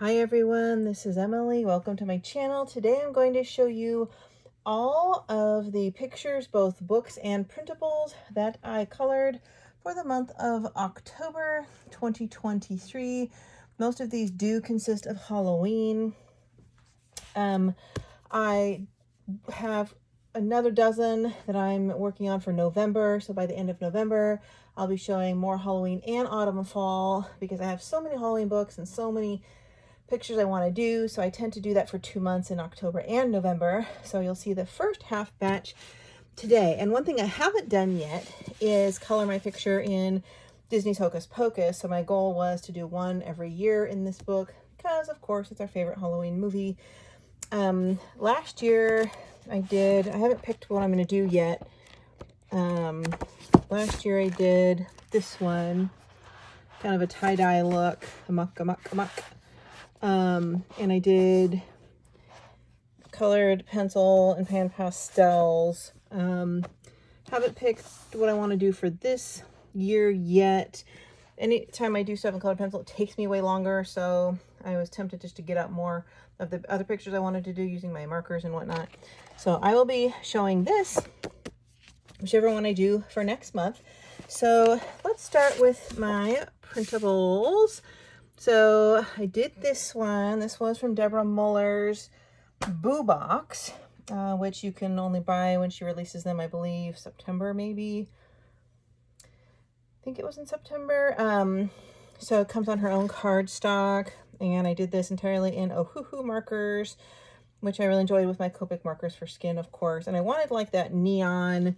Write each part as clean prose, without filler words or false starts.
Hi everyone, this is Emily. Welcome to my channel. Today I'm going to show you all of the pictures, both books and printables, that I colored for the month of October 2023. Most of these do consist of Halloween. I have another dozen that I'm working on for November. So by the end of November, I'll be showing more Halloween and autumn and fall because I have so many Halloween books and so many pictures I want to do. So I tend to do that for 2 months in October and November. So you'll see the first half batch today. And one thing I haven't done yet is color my picture in Disney's Hocus Pocus. So my goal was to do one every year in this book because of course it's our favorite Halloween movie. Last year I haven't picked what I'm going to do yet. Last year I did this one, kind of a tie-dye look, amok. And I did colored pencil and pan pastels. Haven't picked what I want to do for this year yet. Anytime I do stuff in colored pencil, it takes me way longer, so I was tempted just to get out more of the other pictures I wanted to do using my markers and whatnot. So I will be showing this, whichever one I do for next month. So let's start with my printables. So I did this one. This was from Deborah Muller's Boo Box, which you can only buy when she releases them, I believe, September maybe. I think it was in September. So it comes on her own cardstock, and I did this entirely in Ohuhu markers, which I really enjoyed with my Copic markers for skin, of course. And I wanted like that neon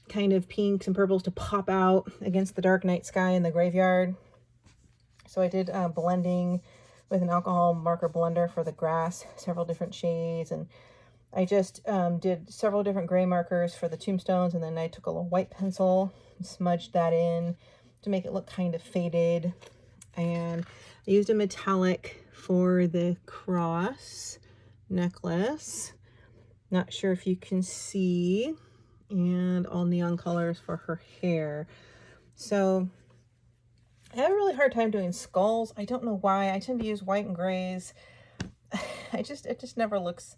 kind of pinks and purples to pop out against the dark night sky in the graveyard. So I did blending with an alcohol marker blender for the grass, several different shades. And I just did several different gray markers for the tombstones. And then I took a little white pencil and smudged that in to make it look kind of faded. And I used a metallic for the cross necklace. Not sure if you can see. And all neon colors for her hair. So I have a really hard time doing skulls. I don't know why. I tend to use white and grays. It just never looks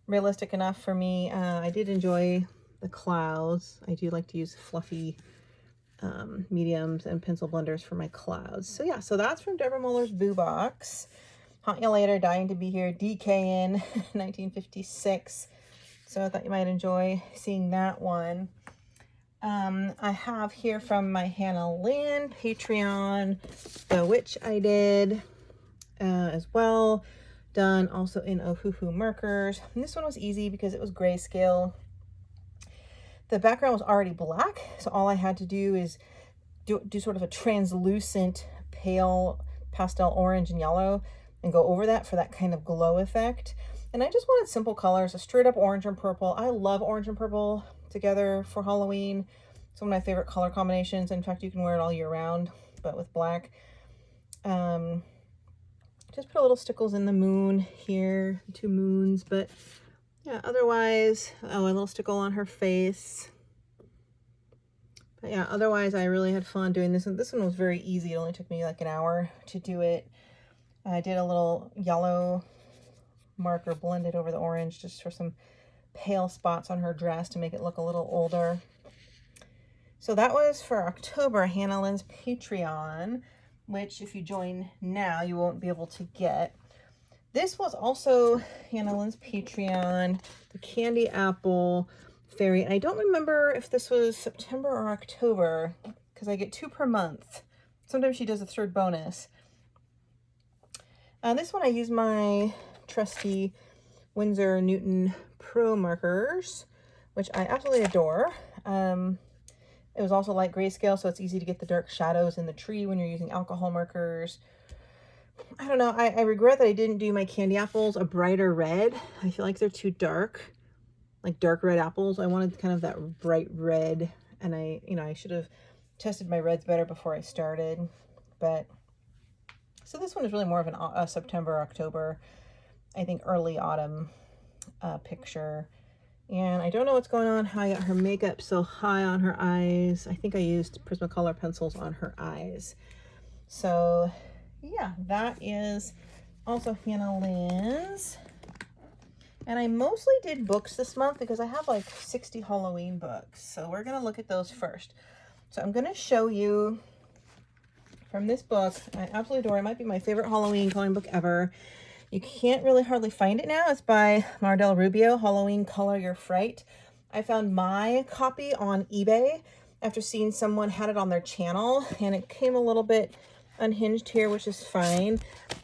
realistic enough for me. I did enjoy the clouds. I do like to use fluffy mediums and pencil blenders for my clouds. So yeah, so that's from Deborah Muller's Boo Box. Haunt You Later, Dying to Be Here, DKN 1956. So I thought you might enjoy seeing that one. I have here from my Hannah Lynn Patreon, The Witch I did as well. Done also in Ohuhu markers. And this one was easy because it was grayscale. The background was already black, so all I had to do is do sort of a translucent pale pastel orange and yellow and go over that for that kind of glow effect. And I just wanted simple colors, a straight up orange and purple. I love orange and purple together for Halloween. It's one of my favorite color combinations. In fact, you can wear it all year round, but with black. Just put a little stickles in the moon here, 2 moons, but yeah, otherwise, oh, a little stickle on her face. But yeah, otherwise I really had fun doing this. And this one was very easy. It only took me like an hour to do it. I did a little yellow marker blended over the orange just for some pale spots on her dress to make it look a little older. So that was for October, Hannah Lynn's Patreon, which if you join now, you won't be able to get. This was also Hannah Lynn's Patreon, the Candy Apple Fairy. And I don't remember if this was September or October because I get 2 per month. Sometimes she does a 3rd bonus. This one I use my trusty Winsor Newton Pro markers, which I absolutely adore. It was also light grayscale, so it's easy to get the dark shadows in the tree when you're using alcohol markers. I don't know. I regret that I didn't do my candy apples a brighter red. I feel like they're too dark, like dark red apples. I wanted kind of that bright red, and I should have tested my reds better before I started. But so this one is really more of a September, October, I think early autumn picture. And I don't know what's going on, how I got her makeup so high on her eyes. I think I used Prismacolor pencils on her eyes. So yeah, that is Also Hannah Lynn's. And I mostly did books this month because I have like 60 Halloween books. So we're going to look at those first. So I'm going to show you from this book. I absolutely adore it. It might be my favorite Halloween coloring book ever. You can't really hardly find it now. It's by Mardell Rubio, Halloween Color Your Fright. I found my copy on eBay after seeing someone had it on their channel, and it came a little bit unhinged here, which is fine,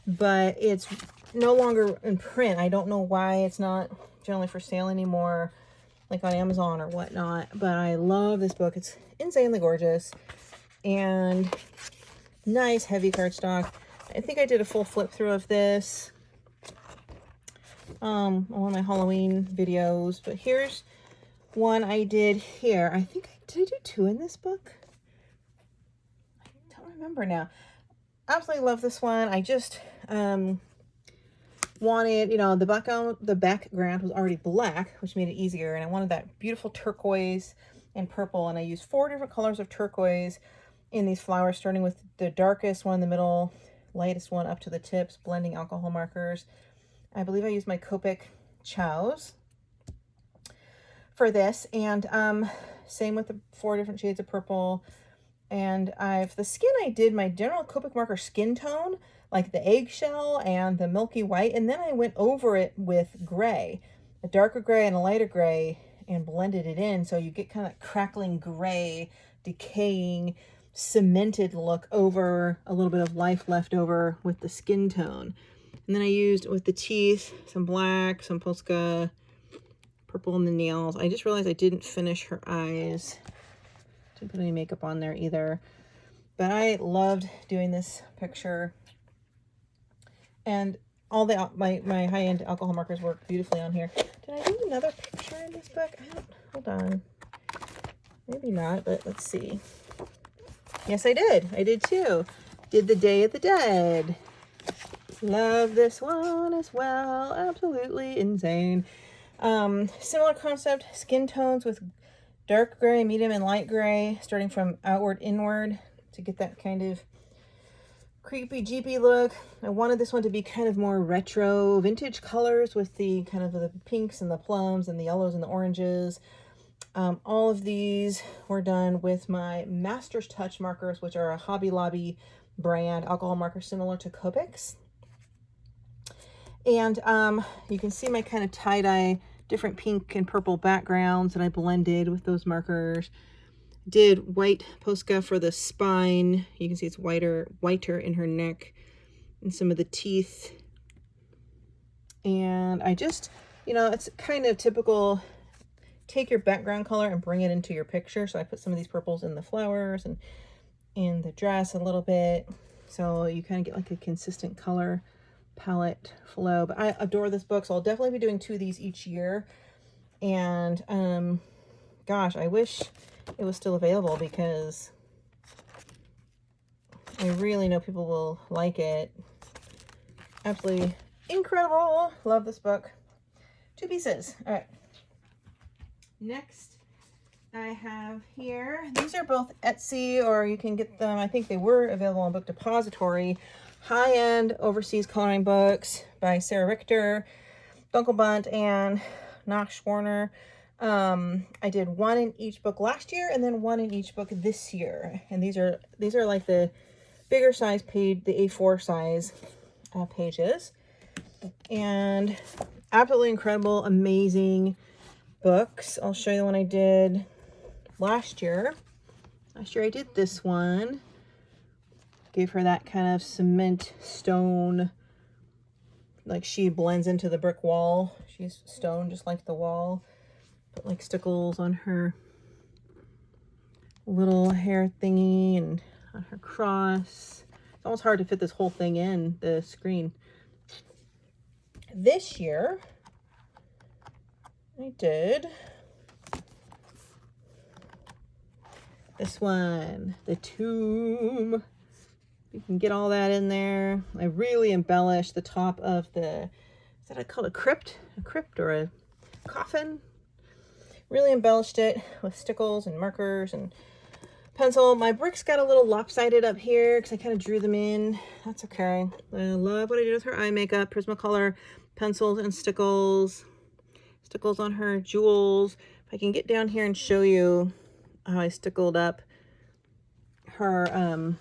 but it's no longer in print. I don't know why it's not generally for sale anymore, like on Amazon or whatnot, but I love this book. It's insanely gorgeous and nice heavy cardstock. I think I did a full flip through of this on one of my Halloween videos, but here's one I did here. I think did I do two in this book? I don't remember now. Absolutely love this one. I just wanted, you know, the background was already black, which made it easier, and I wanted that beautiful turquoise and purple, and I used 4 different colors of turquoise in these flowers, starting with the darkest one in the middle, lightest one up to the tips, blending alcohol markers. I believe I used my Copic Chows for this, and same with the 4 different shades of purple. And the skin, I did my general Copic marker skin tone, like the eggshell and the milky white, and then I went over it with gray, a darker gray and a lighter gray, and blended it in, so you get kind of crackling gray, decaying, cemented look over a little bit of life left over with the skin tone. And then I used, with the teeth, some black, some Posca, purple in the nails. I just realized I didn't finish her eyes. Didn't put any makeup on there either. But I loved doing this picture. And all the my high-end alcohol markers work beautifully on here. Did I do another picture in this book? Hold on. Maybe not, but let's see. Yes, I did. I did too. Did the Day of the Dead. Love this one as well. Absolutely insane. Similar concept, skin tones with dark gray, medium, and light gray, starting from outward inward to get that kind of creepy jeepy look. I wanted this one to be kind of more retro vintage colors with the kind of the pinks and the plums and the yellows and the oranges. All of these were done with my Master's Touch markers, which are a Hobby Lobby brand alcohol marker similar to Copic's. And you can see my kind of tie-dye, different pink and purple backgrounds that I blended with those markers. Did white Posca for the spine. You can see it's whiter in her neck and some of the teeth. And I just, you know, it's kind of typical, take your background color and bring it into your picture. So I put some of these purples in the flowers and in the dress a little bit. So you kind of get like a consistent color palette flow. But I adore this book, so I'll definitely be doing 2 of these each year. And gosh, I wish it was still available because I really know people will like it. Absolutely incredible. Love this book. 2 pieces. All right. Next, I have here, these are both Etsy, or you can get them, I think they were available on Book Depository. High-end overseas coloring books by Sara Richter, Dunkelbunt, and Knox Warner. I did 1 in each book last year and then 1 in each book this year. And these are like the bigger size page, the A4 size pages. And absolutely incredible, amazing books. I'll show you the one I did last year. Last year I did this one. Gave her that kind of cement stone, like she blends into the brick wall. She's stone just like the wall. Put like stickles on her little hair thingy and on her cross. It's almost hard to fit this whole thing in the screen. This year I did this one, The Tomb. You can get all that in there. I really embellished the top of the, is that called a crypt? A crypt or a coffin? Really embellished it with stickles and markers and pencil. My bricks got a little lopsided up here because I kind of drew them in. That's okay. I love what I did with her eye makeup. Prismacolor pencils and stickles. Stickles on her jewels. If I can get down here and show you how I stickled up her,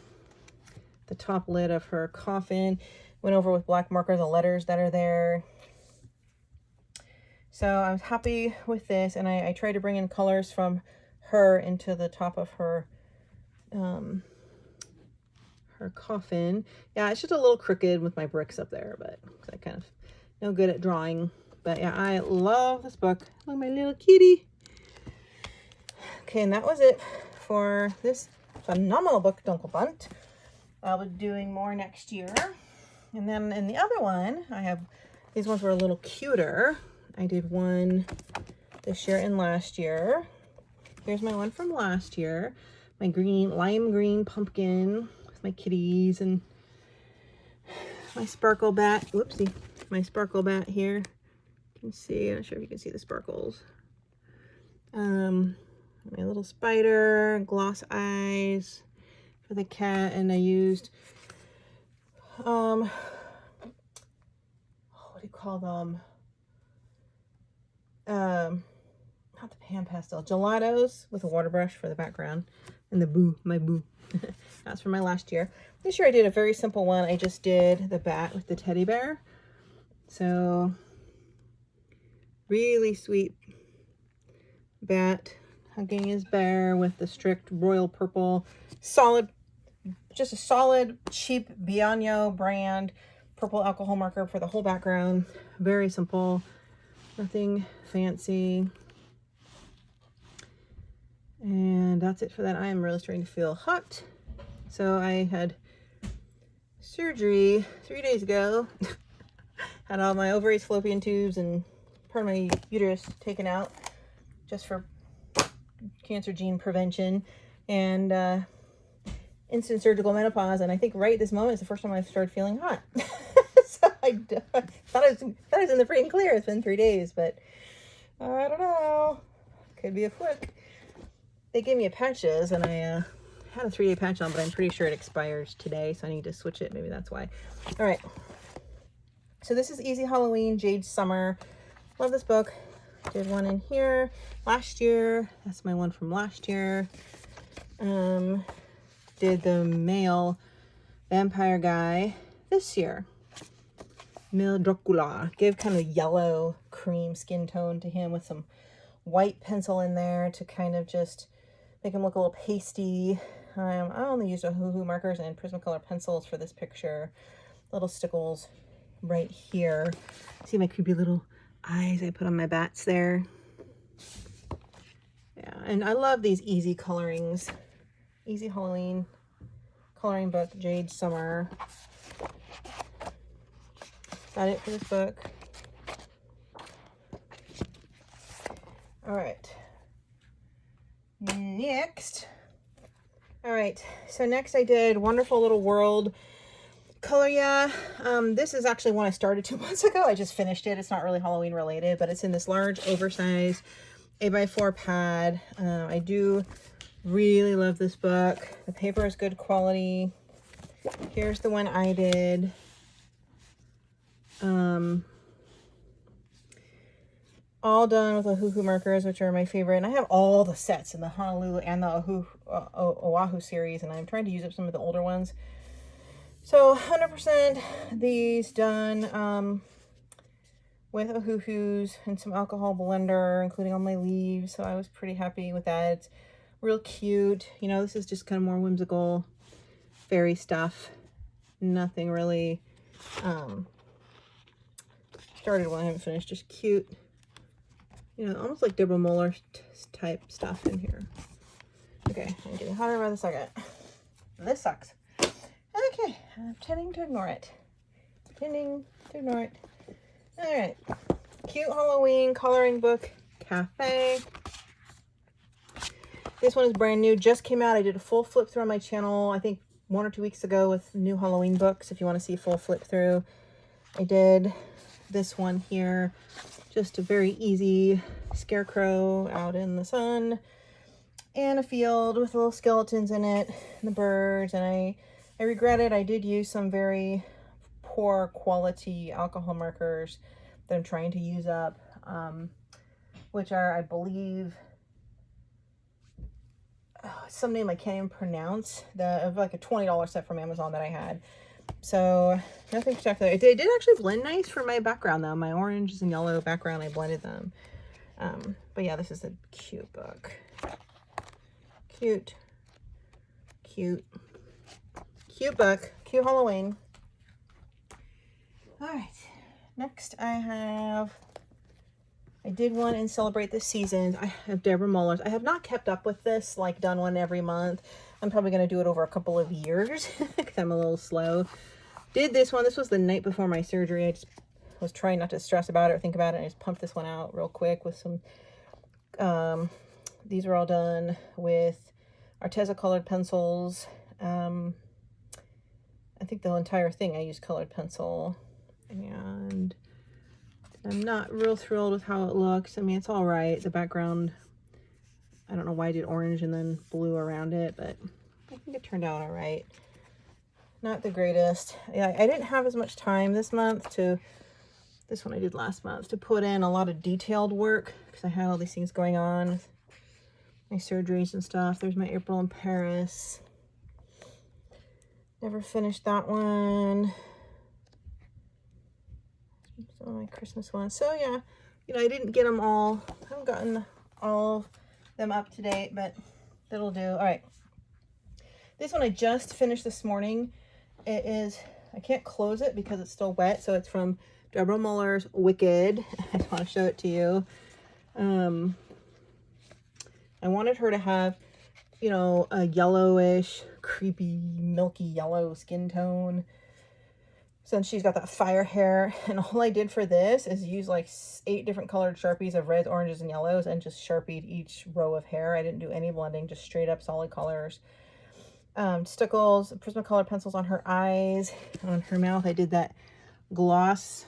the top lid of her coffin. Went over with black marker the letters that are there. So I was happy with this, and I tried to bring in colors from her into the top of her her coffin. Yeah, it's just a little crooked with my bricks up there, but I kind of no good at drawing. But yeah, I love this book. Look at my little kitty. Okay, and that was it for this phenomenal book, Dunkelbunt. I'll be doing more next year. And then in the other one, I have, these ones were a little cuter. I did one this year and last year. Here's my one from last year. My green, lime green pumpkin with my kitties and my sparkle bat. Whoopsie. My sparkle bat here. You can see, I'm not sure if you can see the sparkles. My little spider, gloss eyes for the cat, and I used, what do you call them? Not the pan pastel, gelatos with a water brush for the background, and the boo, my boo. That's from my last year. This year I did a very simple one. I just did the bat with the teddy bear. So really sweet bat hugging his bear with the strict royal purple, solid, just a solid cheap Bianyo brand purple alcohol marker for the whole background. Very simple, nothing fancy. And that's it for that. I am really starting to feel hot. So I had surgery 3 days ago. Had all my ovaries, fallopian tubes, and part of my uterus taken out just for cancer gene prevention, and instant surgical menopause. And I think right this moment is the first time I've started feeling hot. So I thought I was in the free and clear. It's been 3 days, but I don't know. Could be a fluke. They gave me patches, and I had a 3-day patch on, but I'm pretty sure it expires today, so I need to switch it. Maybe that's why. All right. So this is Easy Halloween, Jade Summer. Love this book. Did one in here last year. That's my one from last year. Did the male vampire guy this year. Male Dracula. Give kind of yellow cream skin tone to him with some white pencil in there to kind of just make him look a little pasty. I only used a hoo-hoo markers and Prismacolor pencils for this picture. Little stickles right here. See my creepy little eyes I put on my bats there. Yeah, and I love these easy colorings. Easy Halloween coloring book, Jade Summer. Got it for this book. All right. Next. All right. So next I did Wonderful Little World Color. Yeah. This is actually one I started 2 months ago. I just finished it. It's not really Halloween related, but it's in this large oversized 8x4 pad. I do really love this book. The paper is good quality. Here's the one I did. All done with Oahu markers, which are my favorite. And I have all the sets in the Honolulu and the Oahu series, and I'm trying to use up some of the older ones. So 100% these done with Oahu's and some alcohol blender, including all my leaves. So I was pretty happy with that. It's real cute. You know, this is just kind of more whimsical fairy stuff. Nothing really started when I haven't finished. Just cute. You know, almost like Deborah Muller type stuff in here. Okay, I'm getting hotter by the second. This sucks. Okay, I'm tending to ignore it. Tending to ignore it. All right, cute Halloween coloring book cafe. This one is brand new, just came out. I did a full flip through on my channel, I think 1 or 2 weeks ago with new Halloween books. If you want to see a full flip through, I did this one here. Just a very easy scarecrow out in the sun. and a field with little skeletons in it, and the birds, and I regret it. I did use some very poor quality alcohol markers that I'm trying to use up, which are, I believe, some name I can't even pronounce, of like a $20 set from Amazon that I had. So nothing spectacular. It did actually blend nice for my background though. My oranges and yellow background, I blended them. But yeah, this is a cute book. Cute book, cute Halloween. All right, next I did one and celebrate the seasons. I have Deborah Muller's. I have not kept up with this, like done one every month. I'm probably going to do it over a couple of years because I'm a little slow. Did this one. This was the night before my surgery. I just was trying not to stress about it or think about it. I just pumped this one out real quick with some, these were all done with Arteza colored pencils. I think the entire thing I used colored pencil, and I'm not real thrilled with how it looks. I mean, it's all right. The background, I don't know why I did orange and then blue around it, but I think it turned out all right. Not the greatest. Yeah, I didn't have as much time this month to, this one I did last month, to put in a lot of detailed work because I had all these things going on, my surgeries and stuff. There's my April in Paris. Never finished that one. Some of my Christmas ones. So yeah, you know, I didn't get them all. I haven't gotten all of them up to date, but that'll do. All right. This one I just finished this morning. It is, I can't close it because it's still wet. So it's from Deborah Muller's Wicked. I just want to show it to you. I wanted her to have, you know, a yellowish, creepy, milky yellow skin tone, since she's got that fire hair. And all I did for this is use like 8 different colored Sharpies of reds, oranges, and yellows, and just Sharpied each row of hair. I didn't do any blending, just straight up solid colors. Stickles, Prismacolor pencils on her eyes, on her mouth. I did that gloss,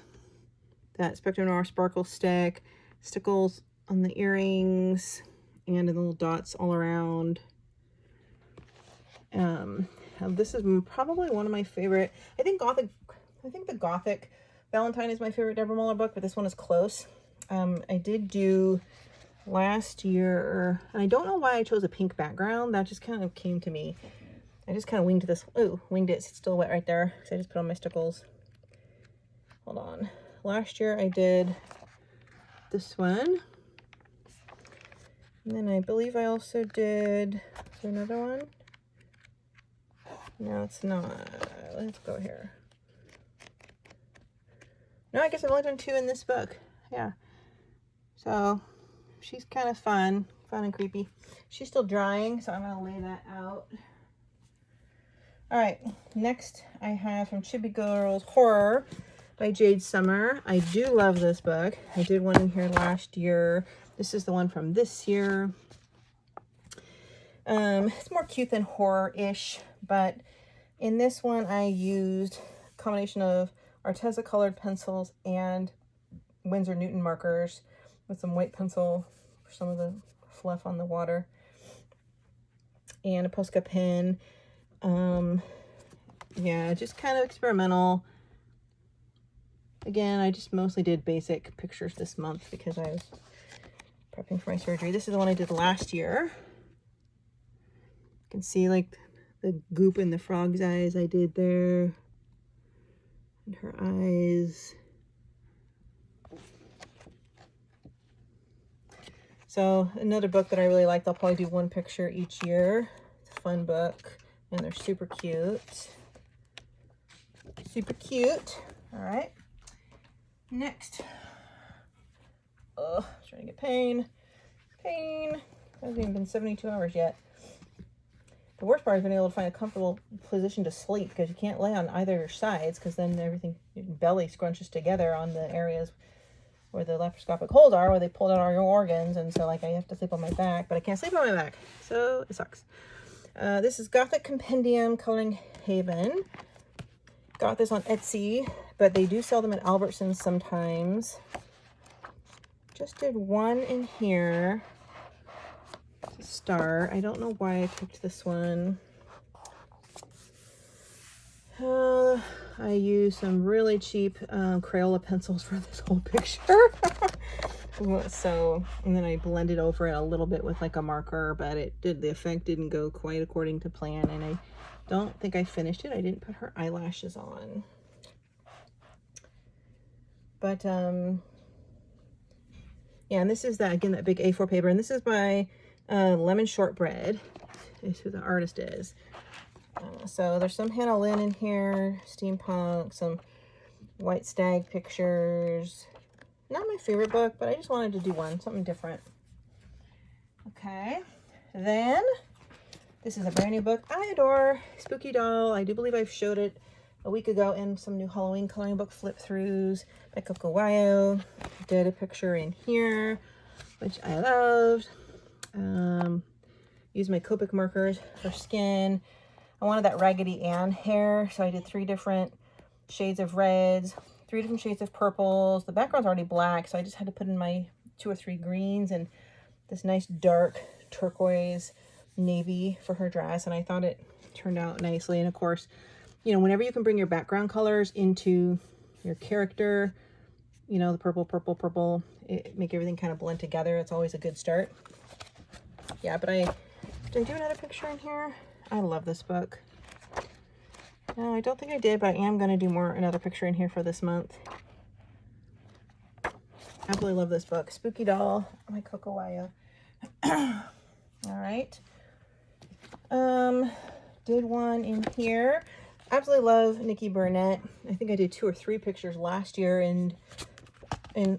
that Spectrum Noir sparkle stick, stickles on the earrings, and the little dots all around. This is probably one of my favorite. I think the Gothic Valentine is my favorite Deborah Muller book, but this one is close. I did do last year, and I don't know why I chose a pink background. That just kind of came to me. I just kind of winged this. Oh, winged it. It's still wet right there because I just put on my stickles. Hold on. Last year I did this one. And then I believe I also did, is there another one? No, it's not. Let's go here. No, I guess I've only done 2 in this book. Yeah. So she's kind of fun and creepy. She's still drying, so I'm going to lay that out. All right, next I have from Chibi Girls Horror by Jade Summer. I do love this book. I did one in here last year. This is the one from this year. It's more cute than horror-ish, but in this one I used a combination of Arteza colored pencils and Winsor Newton markers with some white pencil for some of the fluff on the water, and a Posca pen. Yeah, just kind of experimental. Again, I just mostly did basic pictures this month because I was prepping for my surgery. This is the one I did last year. You can see like the goop in the frog's eyes I did there, and her eyes. So another book that I really liked. I'll probably do 1 picture each year. It's a fun book, and they're super cute. Super cute. All right. Next. Oh, I'm trying to get pain. It hasn't even been 72 hours yet. The worst part is being able to find a comfortable position to sleep, because you can't lay on either your sides, because then everything, your belly scrunches together on the areas where the laparoscopic holes are, where they pulled out all your organs. And so like I have to sleep on my back, but I can't sleep on my back, so it sucks. This is Gothic Compendium Coloring Haven. Got this on Etsy, but they do sell them at Albertsons sometimes. Just did one in here. Star. I don't know why I picked this one. I used some really cheap Crayola pencils for this whole picture. So, and then I blended over it a little bit with like a marker, but the effect didn't go quite according to plan, and I don't think I finished it. I didn't put her eyelashes on. But, yeah, and this is that, again, that big A4 paper, and this is by Lemon Shortbread, is who the artist is. So there's some Hannah Lynn in here, steampunk, some White Stag pictures. Not my favorite book, but I just wanted to do something different. Okay, then this is a brand new book I adore, Spooky Doll. I do believe I've showed it a week ago in some new Halloween coloring book flip-throughs by Coco Wyo. Did a picture in here, which I loved. Used my Copic markers for skin. I wanted that Raggedy Ann hair, so I did 3 different shades of reds, 3 different shades of purples. The background's already black, so I just had to put in my 2 or 3 greens and this nice dark turquoise navy for her dress, and I thought it turned out nicely. And of course, you know, whenever you can bring your background colors into your character, you know, the purple, make everything kind of blend together. It's always a good start. Yeah, but did I do another picture in here? I love this book. No, I don't think I did, but I am going to do another picture in here for this month. Absolutely love this book. Spooky Doll by Coco Wyo. All right. Did one in here. Absolutely love Nikki Burnett. I think I did 2 or 3 pictures last year in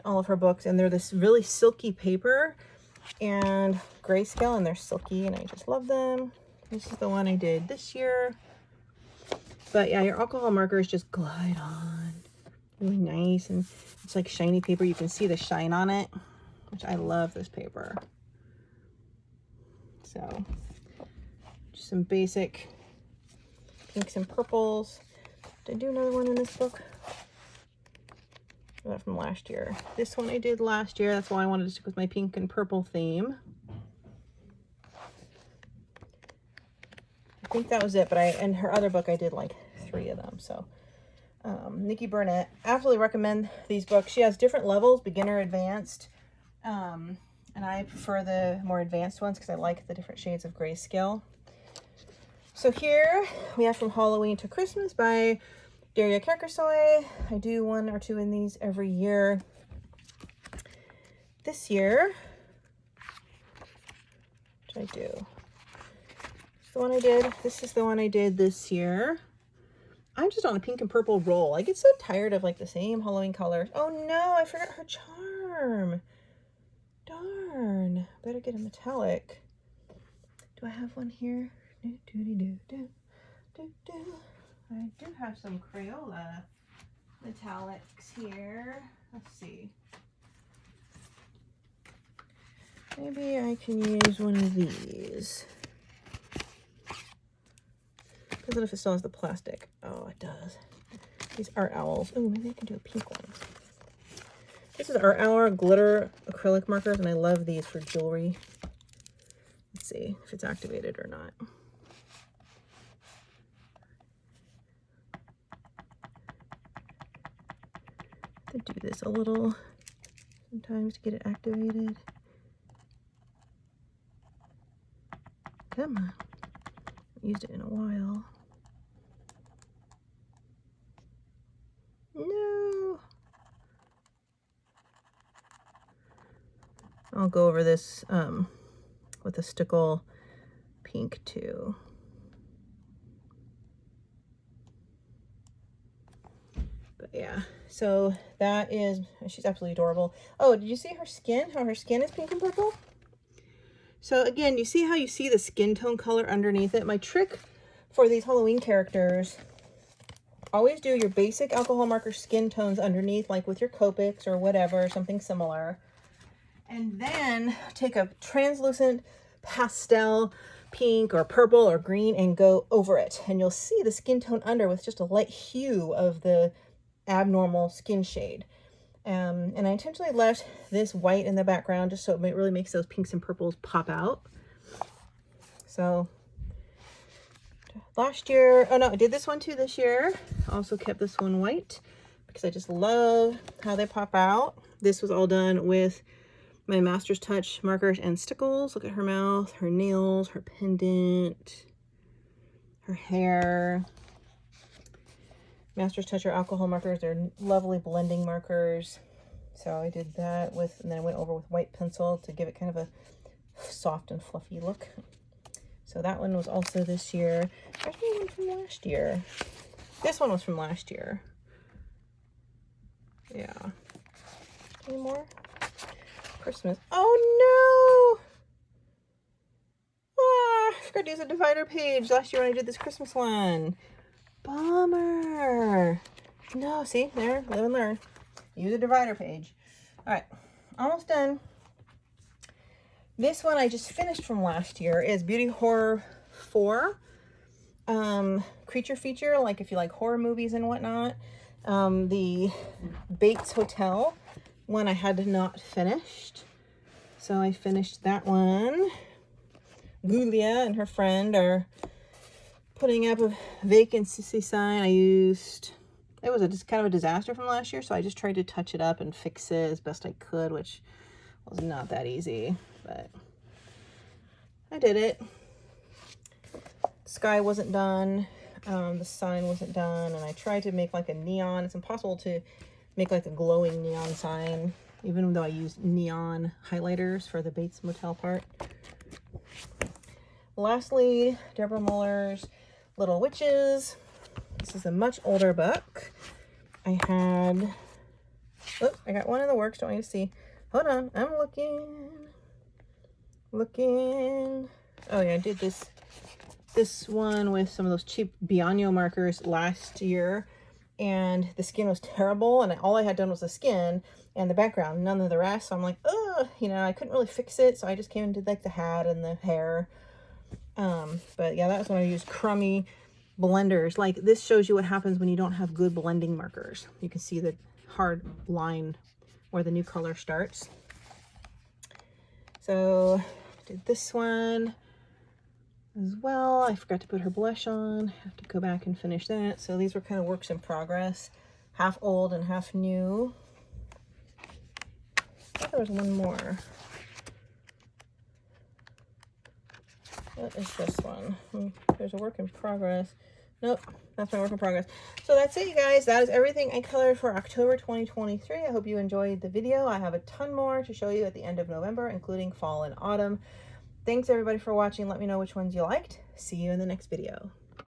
all of her books, and they're this really silky paper and grayscale, and they're silky, and I just love them. This is the one I did this year. But yeah, your alcohol markers just glide on. Really nice, and it's like shiny paper. You can see the shine on it, which I love this paper. So, just some basic pinks and purples. Did I do another one in this book? That from last year. This one I did last year. That's why I wanted to stick with my pink and purple theme. I think that was it, but in her other book I did like 3 of them. So Nikki Burnett, absolutely recommend these books. She has different levels, beginner, advanced, and I prefer the more advanced ones because I like the different shades of grayscale. So here we have From Halloween to Christmas by Daria Kerkersoy. I do 1 or 2 in these every year. This year, what did I do? The one I did. This is the one I did this year. I'm just on a pink and purple roll. I get so tired of like the same Halloween colors. Oh no, I forgot her charm. Darn. Better get a metallic. Do I have one here? I do have some Crayola metallics here. Let's see. Maybe I can use one of these. Depends on if it still has the plastic. Oh, it does. These Art Owls. Oh, maybe I can do a pink one. This is Art Owl glitter acrylic markers, and I love these for jewelry. Let's see if it's activated or not. To do this a little sometimes to get it activated. Come on. Used it in a while. No. I'll go over this with a stickle pink too. But yeah, so that is, she's absolutely adorable. Oh, did you see her skin? How her skin is pink and purple? So again, you see how you see the skin tone color underneath it? My trick for these Halloween characters, always do your basic alcohol marker skin tones underneath, like with your Copics or whatever, something similar. And then take a translucent pastel pink or purple or green and go over it. And you'll see the skin tone under with just a light hue of the abnormal skin shade. And I intentionally left this white in the background just so it really makes those pinks and purples pop out. So last year, oh no, I did this one too this year. Also kept this one white because I just love how they pop out. This was all done with my Master's Touch markers and stickles. Look at her mouth, her nails, her pendant, her hair. Master's Touch are alcohol markers. They're lovely blending markers. So I did that with, and then I went over with white pencil to give it kind of a soft and fluffy look. So that one was also this year. There's one from last year. This one was from last year. Yeah. Any more? Christmas. Oh no! Ah, I forgot to use a divider page last year when I did this Christmas one. Bummer. No, see, there, live and learn. Use a divider page. All right, almost done. This one I just finished from last year is Beauty Horror 4. Creature feature, like if you like horror movies and whatnot. The Bates Hotel one I had not finished. So I finished that one. Julia and her friend are putting up a vacancy sign. I used, it was just kind of a disaster from last year, so I just tried to touch it up and fix it as best I could, which was not that easy, but I did it. Sky wasn't done, the sign wasn't done, and I tried to make like a neon. It's impossible to make like a glowing neon sign, even though I used neon highlighters for the Bates Motel part. Lastly, Deborah Muller's Little Witches. This is a much older book. I had, oops, I got one in the works. Don't want you to see. Hold on, I'm looking. Oh yeah, I did this one with some of those cheap Bianco markers last year, and the skin was terrible, and all I had done was the skin and the background, none of the rest. So I'm like, oh, you know, I couldn't really fix it, so I just came and did like the hat and the hair. But yeah, that was when I used crummy blenders. Like this shows you what happens when you don't have good blending markers. You can see the hard line where the new color starts. So did this one as well. I forgot to put her blush on. I have to go back and finish that. So these were kind of works in progress, half old and half new. I thought there was one more. What is this one? There's a work in progress. Nope, that's my work in progress. So that's it, you guys. That is everything I colored for October 2023. I hope you enjoyed the video. I have a ton more to show you at the end of November, including fall and autumn. Thanks everybody for watching. Let me know which ones you liked. See you in the next video.